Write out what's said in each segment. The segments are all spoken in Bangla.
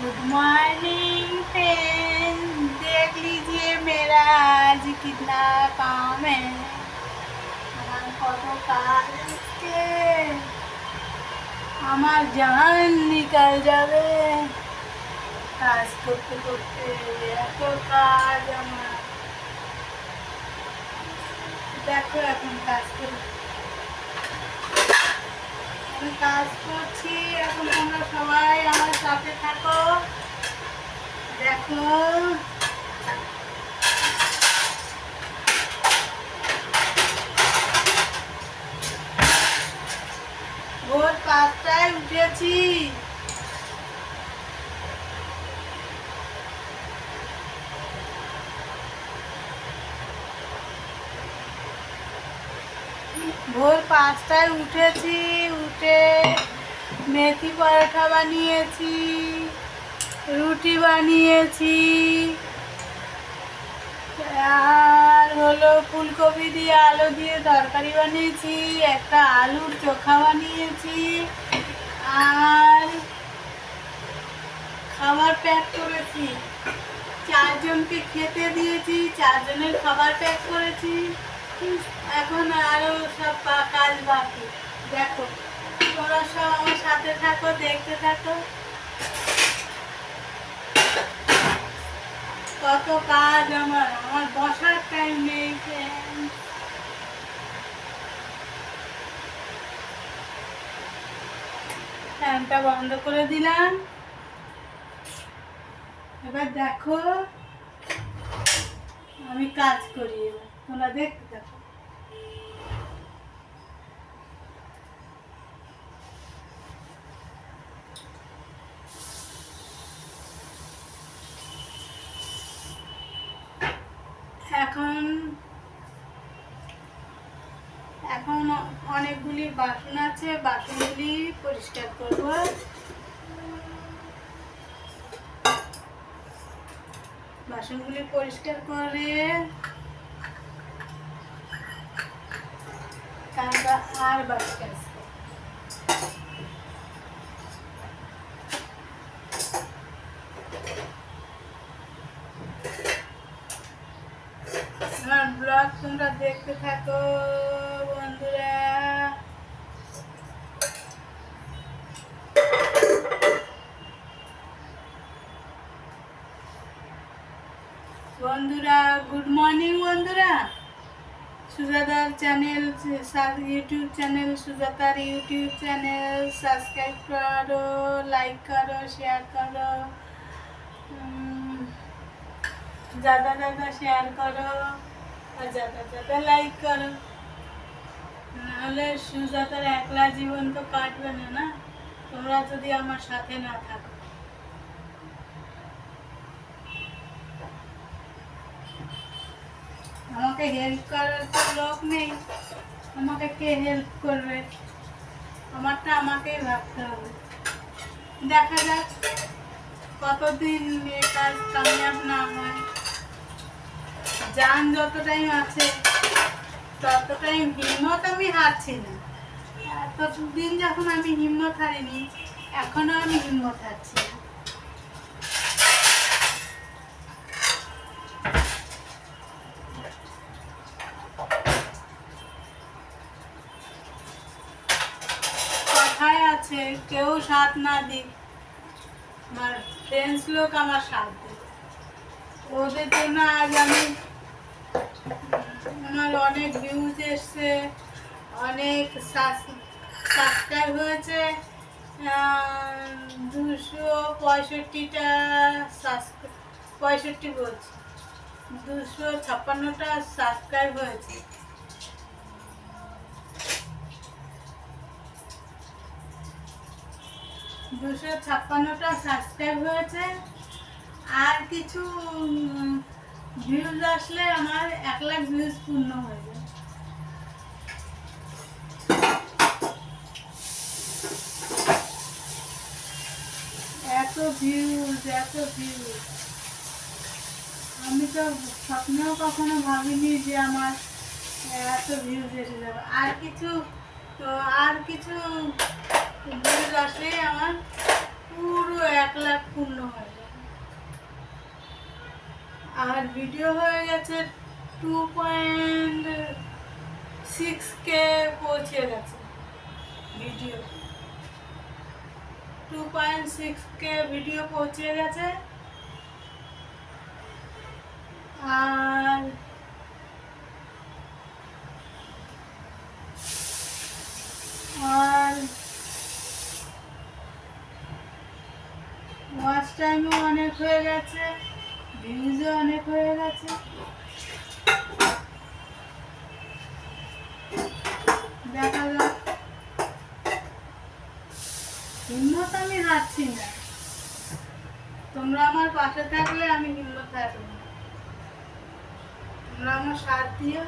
गुड मॉर्निंग फ्रेंड, देख लीजिए मेरा आज कितना काम है। हमारा कतो কাজ আজকে আমার জান নিকাল যাবে। কাজ করতে করতে এত কাজ আমার। দেখো এখন কাজ করি, আমি কাজ করছি। এখন তোমরা সবাই আমার সাথে থাকো। দেখো ভোর 5টায় উঠেছি। ভোর 5টায় উঠেছি, উঠে মেথি পরোটা বানিয়েছি, রুটি বানিয়েছি, আর হলো ফুলকপি দিয়ে আলু দিয়ে তরকারি বানিয়েছি, একটা আলুর চোখা বানিয়েছি, আর খাবার প্যাক করেছি। 4 জনকে খেতে দিয়েছি, 4 জনের খাবার প্যাক করেছি। এখন আরো সব কাজ বাকি। দেখো তোমরা সব আমার সাথে থাকো, দেখতে থাকো। কত কাজ আমার, বসার টাইম নেই। ফ্যানটা বন্ধ করে দিলাম। এবার দেখো আমি কাজ করি, এবার তোমরা দেখতে থাকো। এখন অনেকগুলি বাসন আছে, বাসনগুলি পরিষ্কার করব। বাসনগুলি পরিষ্কার করে তারপর আর বাকি কাজ। আমার ব্লগ তোমরা দেখতে থাকো বন্ধুরা। বন্ধুরা গুড মর্নিং বন্ধুরা। সুজাতার চ্যানেল, ইউটিউব চ্যানেল, সুজাতার ইউটিউব চ্যানেল সাবস্ক্রাইব করো, লাইক করো, শেয়ার করো, ज़्यादा ज़्यादा শেয়ার করো আর ज़्यादा ज़्यादा লাইক করো। নাহলে সুজাতার একলা জীবন তো কাটবে না, না তোমরা যদি আমার সাথে না থাকো। আমাকে হেল্প করার তো লোক নেই, আমাকে কে হেল্প করবে? আমারটা আমাকেই ভাবতে হবে। দেখা যাক কতদিন এ কাজ কামিয়াব না হয়। জান যত টাইম আছে তত টাইম হিম্মত আমি হারছি না। ততদিন যখন আমি হিম্মত হারিনি, এখনো আমি হিম্মত হারছি না। কথায় আছে কেউ সাথ না দিক, আমার ফ্রেন্ডস লোক আমার সাথ দেবে। ওদের জন্য আজ আমি, আমার অনেক ভিউজ এসছে, অনেক সাবস্ক্রাইব হয়েছে। 265টা, 65 বলছি, 256টা সাবস্ক্রাইব হয়েছে। সাবস্ক্রাইব হয়েছে। আর কিছু ভিউজ আসলে আমার 1 লাখ ভিউজ পূর্ণ হয়ে যায়। এত ভিউজ, এত ভিউজ আমি তো স্বপ্নেও কখনো ভাবিনি যে আমার এত ভিউজ এসে যাবে। আর কিছু ভিউজ আসলে আমার পুরো 1 লাখ পূর্ণ হয়ে যাবে। আর ভিডিও হয়ে গেছে 2.6K পৌঁছে গেছে। ভিডিও 2.6K ভিডিও পৌঁছে গেছে। আর আর ওয়াচ টাইমও অনেক হয়ে গেছে, ভিউজও অনেক হয়ে গেছে। দেখা যাক, হিম্মত আমি হারছি না। তোমরা আমার পাশে থাকলে আমি হিম্মত হারব না। তোমরা আমার সাথ দিও,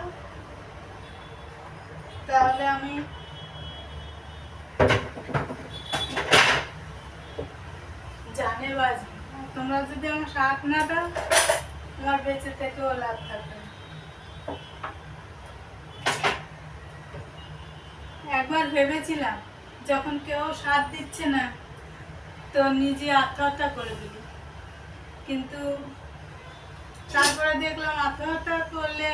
তাহলে আমি জানে বাজি। তোমরা যদি আমার সাথ না দাও, তোমার বেঁচে থেকেও লাভ থাকবে না। একবার ভেবেছিলাম যখন কেউ সাথ দিচ্ছে না তো নিজে আত্মহত্যা করে দিবি, কিন্তু তারপরে দেখলাম আত্মহত্যা করলে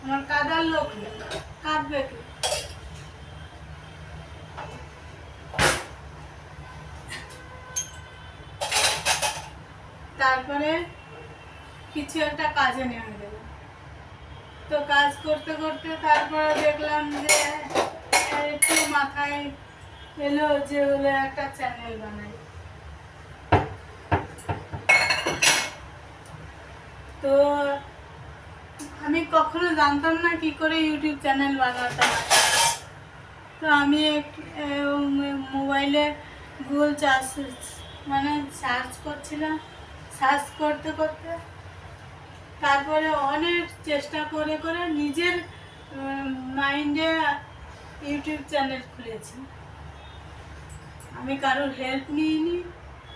আমার কাঁদার লোক নেই, কাঁদবে কে? তারপরে কিছু একটা কাজে নেমে গেলাম। তো কাজ করতে করতে তারপরে দেখলাম যে একটু মাথায় এলো যে হলো একটা চ্যানেল বানাই। তো আমি কখনো জানতাম না কি করে ইউটিউব চ্যানেল বানাতে হয়। তো আমি মোবাইলে গুগল সার্চ করছিলাম। সার্চ করতে করতে তারপরে অনেক চেষ্টা করে করে নিজের মাইন্ডে ইউটিউব চ্যানেল খুলেছি। আমি কারোর হেল্প নিইনি,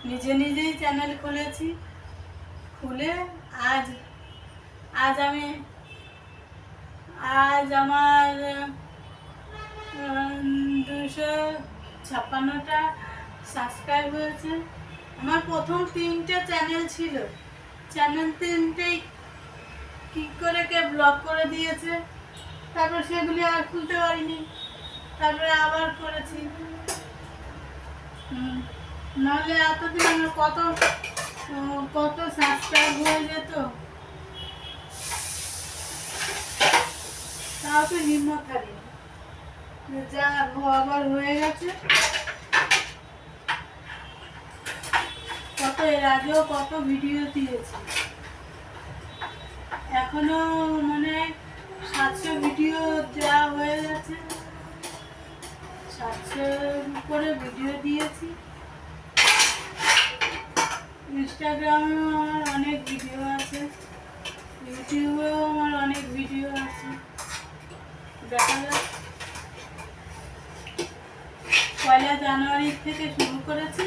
নিজে নিজেই চ্যানেল খুলেছি। খুলে আজ আমার 256টা সাবস্ক্রাইব হয়েছে। আমার প্রথম 3টে চ্যানেল ছিল, চ্যানেল 3টেই কি করে কে ব্লক করে দিয়েছে। তারপর সেগুলি আর খুলতে পারিনি, তারপরে আবার করেছি। নাহলে এতদিন আমার কত সাবস্ক্রাইব হয়ে যেত। তাও তো হিম্মত হারিনি, যা আবার হয়ে গেছে। এর আগেও কত ভিডিও দিয়েছি, এখনো মানে 700 ভিডিও দেওয়া হয়ে গেছে। 700 উপরে ভিডিও দিয়েছি। ইনস্টাগ্রামেও আমার অনেক ভিডিও আছে, ইউটিউবেও আমার অনেক ভিডিও আছে। দেখা যাক, 1 জানুয়ারি থেকে শুরু করেছি।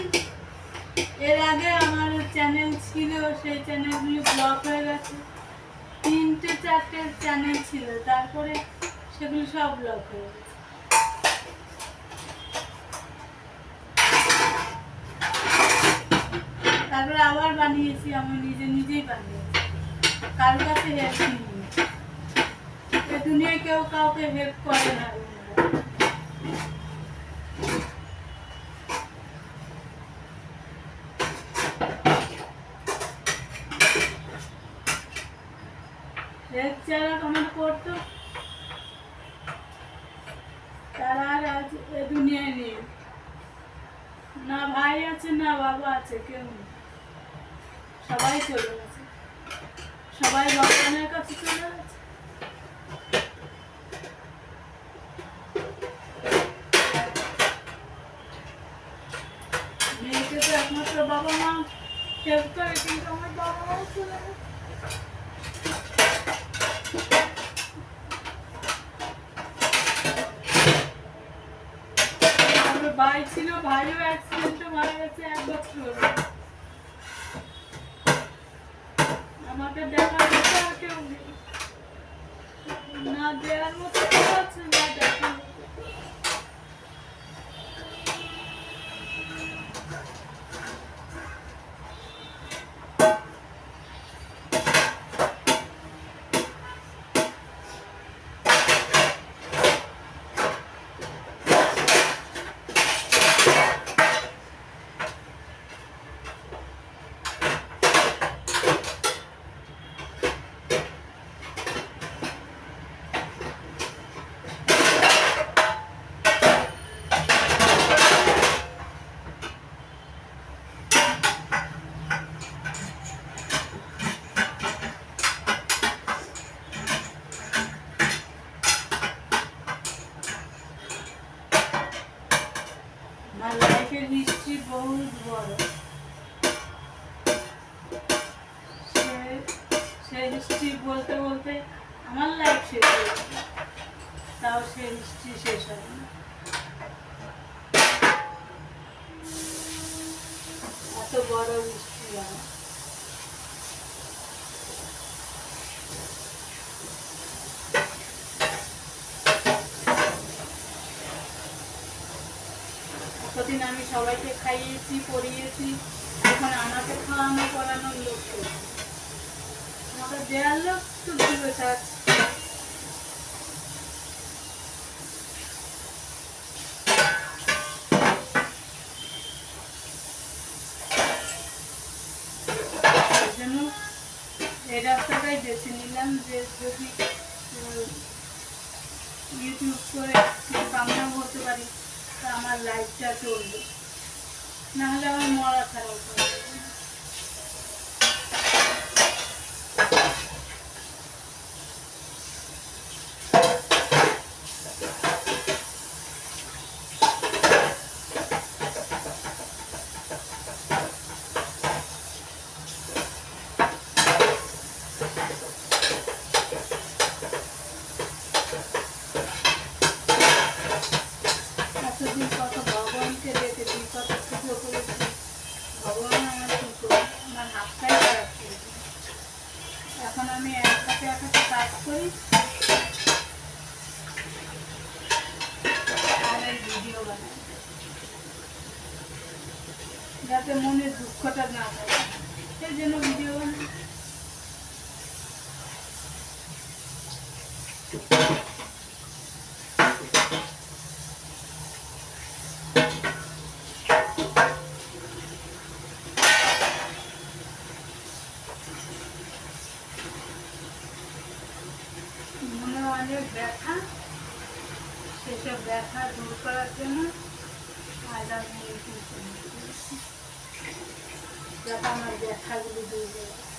এর আগে আমার চ্যানেল ছিল, সেই চ্যানেলগুলি ব্লক হয়ে গেছে। 3-4টে চ্যানেল ছিল, তারপরে সেগুলি সব ব্লক হয়ে গেছে। তারপরে আবার বানিয়েছি, আমি নিজেই বানিয়েছি, কারোর কাছে হেল্প নিইনি। এ দুনিয়ায় কেউ কাউকে হেল্প করে না। হেল্প যারা কমেন্ট করতো তারা আর আজ এ দুনিয়ায় নেই। না ভাই আছে, না বাবা আছে, কেউ নেই। সবাই চলে গেছে, সবাই ভগবানের কাছে চলে গেছে। মেয়েকে তো একমাত্র বাবা মা হেল্প করে, কিন্তু আমার বাবা মাও চলে গেছে। ভাই ছিল, ভাইও অ্যাক্সিডেন্টে মারা গেছে 1 বছর হলো। আমাকে দেখার মতো আর কেউ নেই, না দেওয়ার মতো কেউ আছে, না দেখার মতো। 1 মিষ্টি বলতে বলতে আমার লাইফ শেষ হয়ে যাবে, তাও সে মিষ্টি শেষ হবে না। এত বড় মিষ্টি আমার। এতদিন আমি সবাইকে খাইয়েছি পরিয়েছি, এখন আমাকে খাওয়ানো পড়ানোর লোক, আমাকে দেওয়ার লোক তো দূরে থাক। এই জন্য এই রাস্তাটাই বেছে নিলাম যে যদি ইউটিউব করে কামনা করতে পারি তা আমার লাইফটা চলবে, নাহলে আমার মরা খারাপ হবে। এতদিন কত ভগবানকে দেখেছি, কত পুজো করেছি, ভগবান আমার কি করে, আমার হাতটাই খারাপ করেছে। এখন আমি একসাথে একসাথে কাজ করি আর এই ভিডিও বানাই, যাতে মনের দুঃখটা না থাকে, সেই জন্য ভিডিও বানাই। মনে অনেক ব্যথা, সেসব ব্যথা দূর করার জন্য আজ আমি ইউটিউব করেছি, যাতে আমার ব্যথাগুলি দূর হয়ে যায়।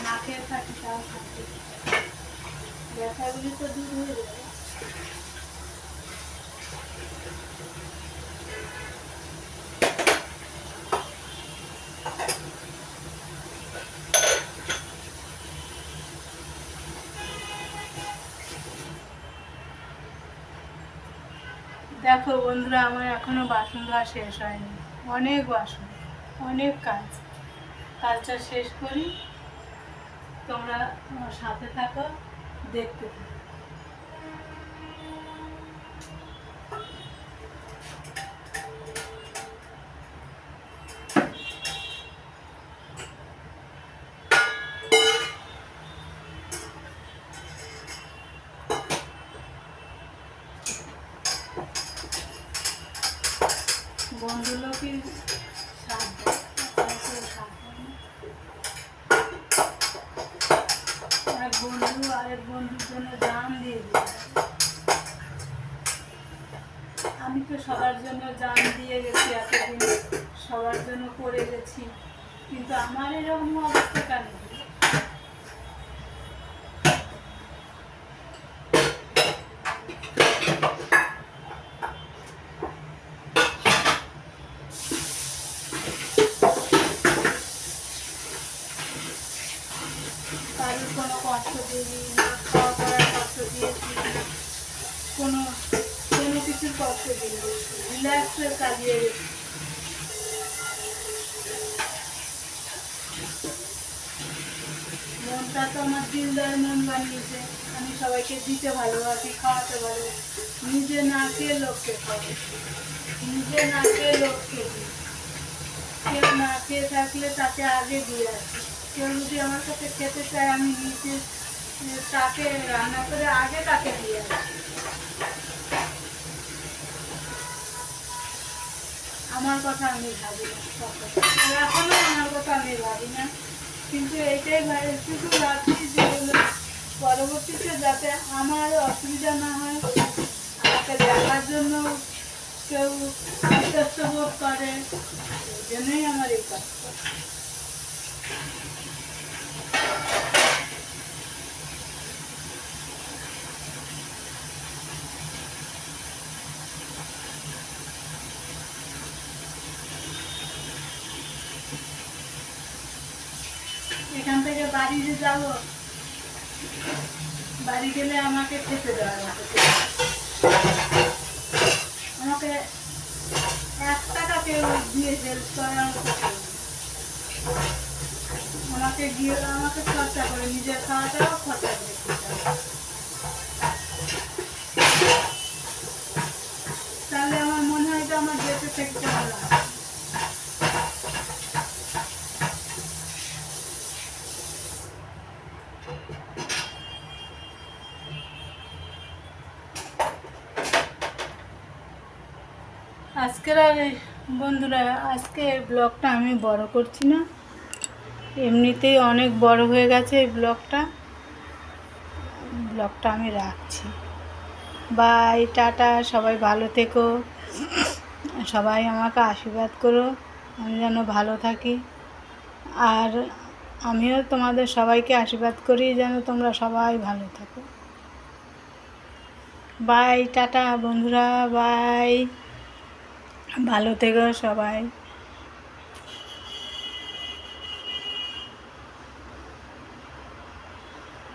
না খেয়ে থাকি তাও থাকতে ব্যথাগুলি তো দূর হয়ে যাবে। দেখো বন্ধুরা, আমার এখনো বাসন ধোয়া শেষ হয়নি, অনেক বাসন, অনেক কাজ। কাজটা শেষ করি, তোমরা আমার সাথে থাকো, দেখতে থাকো। বন্ধুলোকে এক বন্ধু আরেক বন্ধুর জন্য জান দিয়ে দিয়েছে। আমি তো সবার জন্য জান দিয়ে গেছি, এতদিন সবার জন্য করে গেছি, কিন্তু আমার এরকম অবস্থা কেন? কারোর কোনো কষ্ট দিইনি, খাওয়া করার কষ্ট দিয়েছি, কোনো কোনো কিছুর কষ্ট দিইনি, রিল্যাক্সে কাজিয়ে গেছি। মনটা তো আমার দিলদার মন বানিয়েছে, আমি সবাইকে দিতে ভালোবাসি, খাওয়াতে ভালোবাসি, নিজে না খেয়ে লোককে খাওয়াই, নিজে না খেয়ে লোককে দিই। কেউ না খেয়ে থাকলে তাকে আগে দিয়ে আসি, কেউ যদি আমার সাথে খেতে চায় আমি নিজে তাকে রান্না করে আগে তাকে দিয়ে আসি। আমার কথা আমি ভাবি না, এখনো আমার কথা আমি ভাবি না, কিন্তু এইটাই শুধু ভাবছি যে পরবর্তীতে যাতে আমার অসুবিধা না হয়, আমাকে দেখার জন্য কেউ বিশ্বস্ত বোধ করে, এই জন্যই আমার এই কাজটা। এখান থেকে বাড়ি যে যাব, বাড়ি গেলে আমাকে খেতে দেওয়া লাগবে। আমাকে 1 টাকা কেউ দিয়ে হেল্প করার কথা বলবে। আমাকে গিয়ে আমাকে খরচা করে, নিজের খাওয়াটাও খরচা করে খেতে হবে। তাহলে আমার মনে হয় যে আমার বেঁচে থাকতে ভালো হয়। আজকের আর বন্ধুরা, আজকে ব্লগটা আমি বড় করছি না, এমনিতেই অনেক বড় হয়ে গেছে এই ব্লগটা আমি রাখছি। বাই, টাটা, সবাই ভালো থেকো, সবাই আমাকে আশীর্বাদ করো, আমি যেন ভালো থাকি। আর আমিও তোমাদের সবাইকে আশীর্বাদ করি যেন তোমরা সবাই ভালো থাকো। বাই, টাটা বন্ধুরা, বাই, ভালো থেকো সবাই।